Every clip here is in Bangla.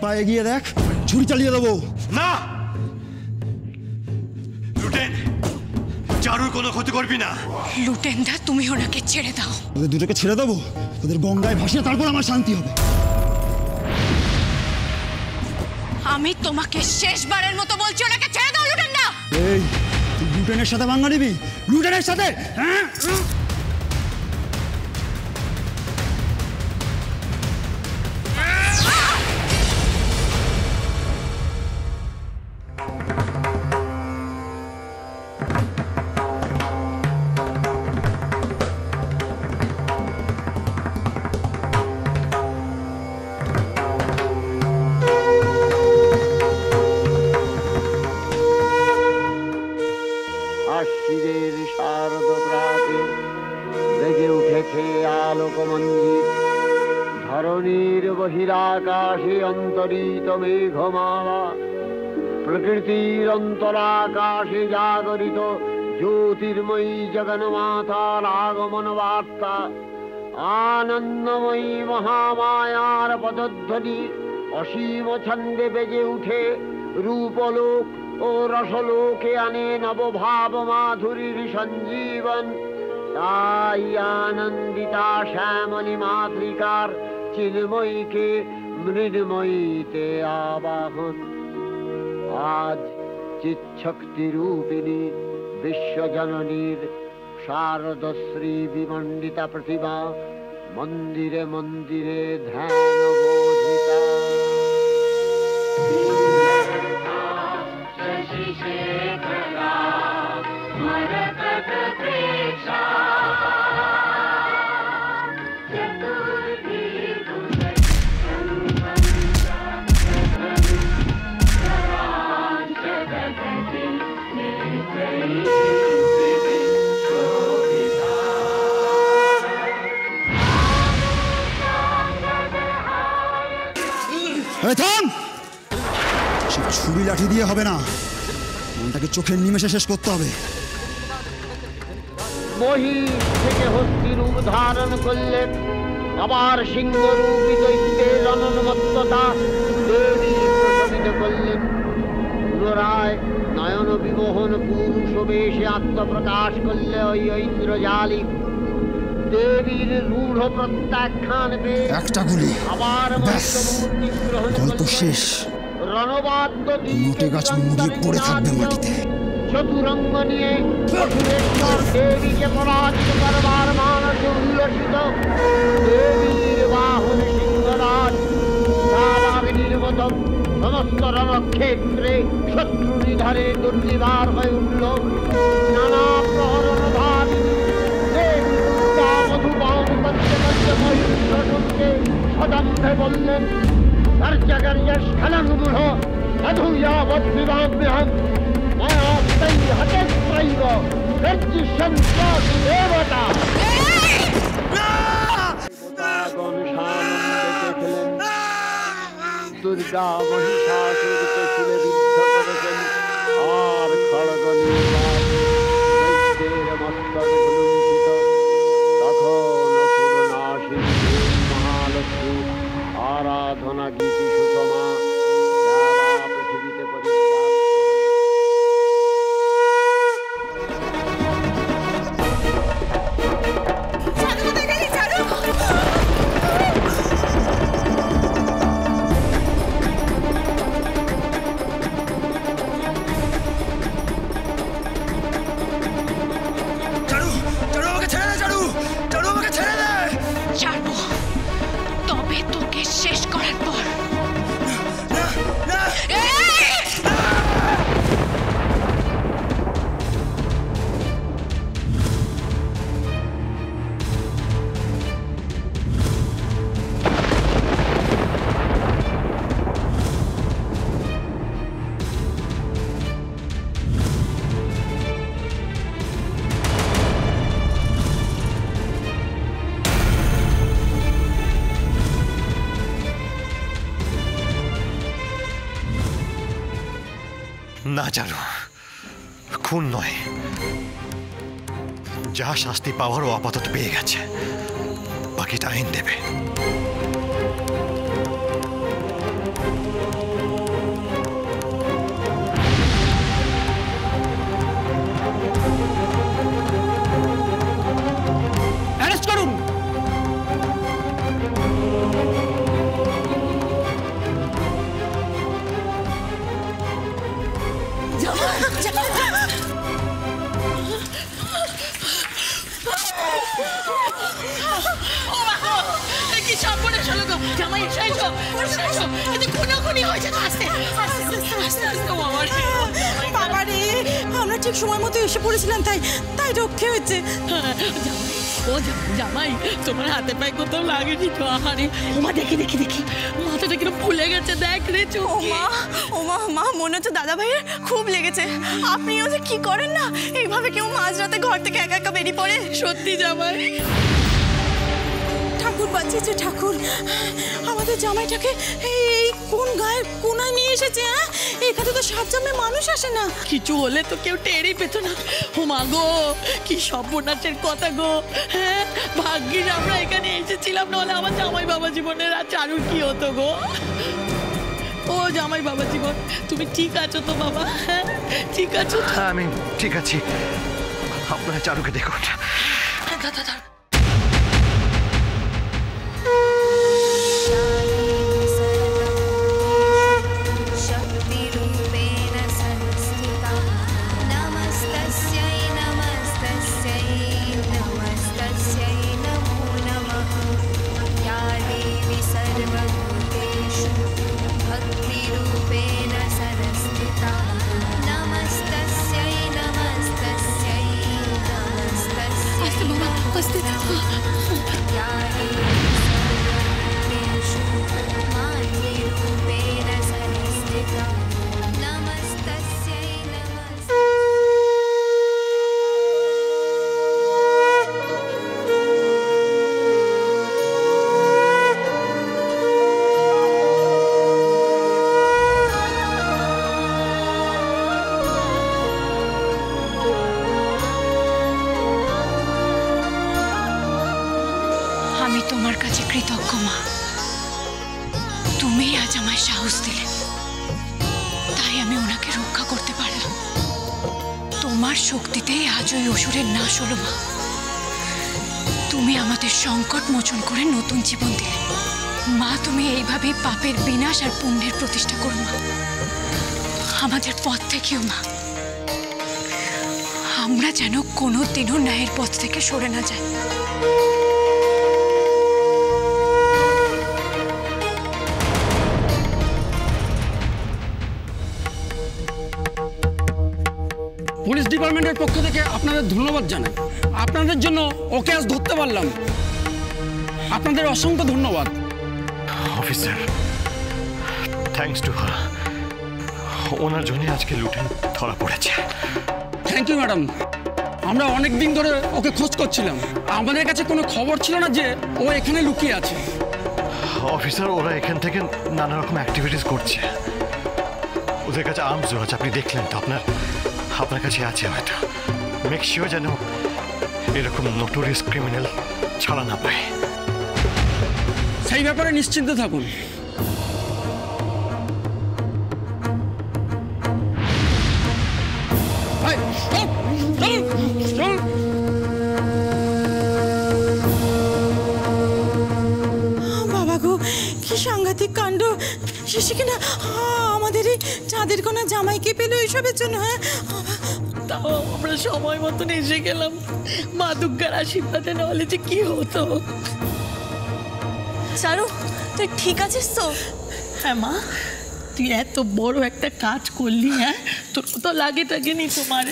পা এগিয়ে দেখ, ছুরি চালিয়ে দেবো। না লুটেন, চারুর কোনো ক্ষতি করবি না। লুটেনদা তুমি ওনাকে ছেড়ে দাও। ওদের দুটোকে ছেড়ে দেবো, ওদের গঙ্গায় ভাসিয়ে তারপর আমার শান্তি হবে। আমি তোমাকে শেষবারের মতো বলছি, ওনাকে ছেড়ে দাও লুটেনদা। এই তুই লুটেনের সাথে ভাঙা নিবি? লুটেনের সাথে? হ্যাঁ বহিরাকাশে অন্তরিত মেঘমালা, প্রকৃতির অন্তরাকাশে জাগরিত জ্যোতির্ময়ী জগন্মাতার আগমন বার্তা, আনন্দময়ী মহামায়ার পদধ্বনি অসীম ছন্দে বেজে উঠে রূপলোক ও রসলোকে আনে নবভাব মাধুরীর সঞ্জীবন। তাই আনন্দিতা শ্যামলী মাতৃকার চিন্ময়ীকে মৃন্ময়ীতে আবাহন। আজ চিৎশক্তি রূপিণী বিশ্বজননীর শারদশ্রী বিমণ্ডিতা প্রতিমা মন্দিরে মন্দিরে ধ্যান বোধিতা। ছুরি লাঠি দিয়ে হবে না, মনটাকে চোখের নিমেষে শেষ করতে হবে। মহিষ থেকে হস্তি রূপ ধারণ করলেন, আবার সিংহরূপী দৈত্যের অনন্মত্ততা দেবী প্রশমিত করলেন। পুনরায় নয়ন বিমোহন পুরুষ বেশে আত্মপ্রকাশ করলে ওই ঐন্দ্রজালিক দেবীর রূঢ় প্রত্যাখ্যান পেয়ে একটা গুলি, আবার মূর্তি গ্রহণ গল্প শেষ। রণবাদ্য মোটে গাছ মুড়িয়ে পড়ে থাকবে মাটিতে। চতুরঙ্গ নিয়ে অসুরেশ্বর দেবীকে পরাজিত করবার মানসে উল্লসিত দেবীর বাহন সিংহরাজ সাবাগ্নির মতো সমস্ত রণক্ষেত্রে শত্রু নিধারে দুর্নিবার হয়ে উঠল। নানা প্রহরণ ভাবিনী দেবী দুর্গা মধুপান করতে করতে মহিষকে সদম্ভে বললেন, স্খলনমূঢ় অধুয়াবৎ বিভাম্যহম মায়াস্তৈ হতেস্ত্রৈব গর্জিষ্যন্তি দেবতা। দুর্গা মহিষাসুরকে শিলে বিদ্ধ করেছেন, আর খড়গ দৈত্যের মস্তক ভুলুণ্ঠিত। তখন অসুরনাশিনী মহালক্ষ্মী আরাধনা গীতি সুষমা পৃথিবীতে পরিত্যাপ্ত। না চারু, খুন নয়, যা শাস্তি পাওয়ার ও আপাতত পেয়ে গেছে, বাকিটা আইন দেবে। কি সর্বনাশ হলো গো জামাই এসো এসো এসো এতে খুনোখুনি হয়েছে আস্তে আস্তে আস্তে আস্তে বাবা রে আমরা ঠিক সময় মতো এসে পড়েছিলাম তাই রক্ষে হয়েছে। ও জামাই তোমার হাতে পায়ে কোথাও লাগেনি তো? আরে ওমা দেখি দেখি দেখি মাথাটা কিরকম ফুলে গেছে দেখ রে চোখ। মা মনে হচ্ছে দাদা ভাইয়ের খুব লেগেছে। আপনিও যে কি করেন না, এইভাবে কেউ মাঝরাতে ঘর থেকে একা একা বেরিয়ে পড়ে? সত্যি জামাই ঠাকুর বাঁচিয়েছে ঠাকুর, আমাদের জামাইটাকে এই কোন গায়ের কোনায় নিয়ে এসেছে। হ্যাঁ এখানে তো সাত জামে মানুষ আসে না। কিছু হলে তো কেউ টেরই পেত না। ও মা গো কি সর্বনাশের কথা গো। হ্যাঁ ভাগ্যিস আমরা এখানে এসেছিলাম, নাহলে আমার জামাই বাবা জীবনের আর চারুর কি হতো গো। ও জামাই বাবা জীবন তুমি ঠিক আছো তো বাবা? হ্যাঁ ঠিক আছো? হ্যাঁ আমি ঠিক আছি, আপনারা চারুকে দেখুন। शक्तिरूपेण संस्थिता नमस्तस्यै नमस्तस्यै नमस्तस्यै नमो नमः या देवी सर्वभूतेषु भक्तिरूपेण संस्थिता नमस्तस्यै नमस्तस्यै नमस्तस्यै या देवी सर्वभूतेषु मातृरूपेण संस्थिता नमस्तस्यै नमस्तस्यै। আমি তোমার কাছে কৃতজ্ঞ মা, তুমি আজ আমায় সাহস দিলে, তাই আমি ওনাকে রক্ষা করতে পারলাম। তোমার শক্তিতেই আজ ওই অসুরের নাশ হলো মা। তুমি আমাদের সংকট মোচন করে নতুন জীবন দিলে মা। তুমি এইভাবেই পাপের বিনাশ আর পুণ্যের প্রতিষ্ঠা করো মা। আমাদের পথ থেকেও মা, আমরা যেন কোনোদিনও ন্যায়ের পথ থেকে সরে না যাই। পুলিশ ডিপার্টমেন্টের পক্ষ থেকে আপনাদের ধন্যবাদ জানাই। আপনাদের জন্য ওকে আজ ধরতে পারলাম, আপনাদের অসংখ্য ধন্যবাদ। অফিসার থ্যাঙ্কস টু হার, ওনার জন্য আজকে লুটেন ধরা পড়েছে। Thank you madam. আমরা অনেক দিন ধরে ওকে খোঁজ করছিলাম, আমাদের কাছে কোনো খবর ছিল না যে ও এখানে লুকিয়ে আছে। অফিসার ওরা এখান থেকে নানা রকম অ্যাক্টিভিটিস করছে, ওদের কাছে আর্মস আছে, আপনি দেখলেন তো, আপনার কাছে আছে হয়তো। মেক শিওর যেন এরকম নোটোরিয়াস ক্রিমিনাল ছাড়া না পায়। সেই ব্যাপারে নিশ্চিন্ত থাকুন। বাবা গো কি সাংঘাতিক কাণ্ড! শেষে কিনা আমাদের এই চাঁদের কোনা জামাইকে পেলো এইসবের জন্য। হ্যাঁ তাও আমরা সময় মতন এসে গেলাম। মা দুর্গার আশীর্বাদে নাহলে যে কি হতো। চারু তুই ঠিক আছিস তো? হ্যাঁ মা, তুই এত বড় একটা কাজ করলি, হ্যাঁ তোর তো লাগে নি তোমার।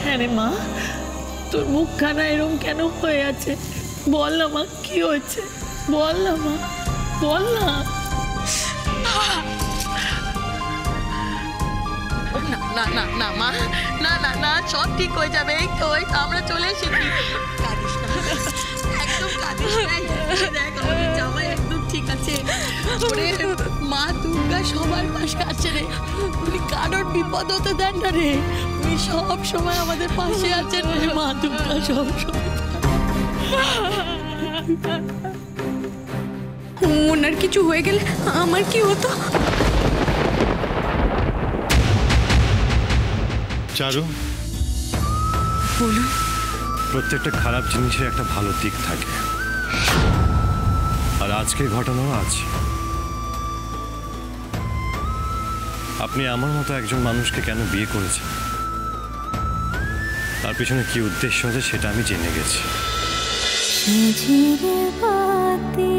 হ্যাঁ রে মা, তোর মুখখানা এরকম কেন হয়ে আছে? বল না মা, কি হয়েছে? বল না মা, বল না। না না না মা, না না না, সব ঠিক হয়ে যাবে। এই তো আমরা চলে এসেছি। কাঁদিস না, একদম কাঁদিস না। দেখ আমাদের জামাই একদম ঠিক আছে। মা দুর্গা সবার পাশে আছে রে, উনি কারোর বিপদ হতে দেন না রে। উনি সব সময় আমাদের পাশে আছেন রে। মা দুর্গা সব সময়। ওনার কিছু হয়ে গেলে আমার কি হতো? চারু, বলুন। প্রত্যেকটা খারাপ জিনিসের একটা ভালো দিক থাকে, আর আজকের ঘটনাও আছে। আপনি আমার মতো একজন মানুষকে কেন বিয়ে করেছেন, তার পিছনে কি উদ্দেশ্য আছে সেটা আমি জেনে গেছি। ঝিরে বাতি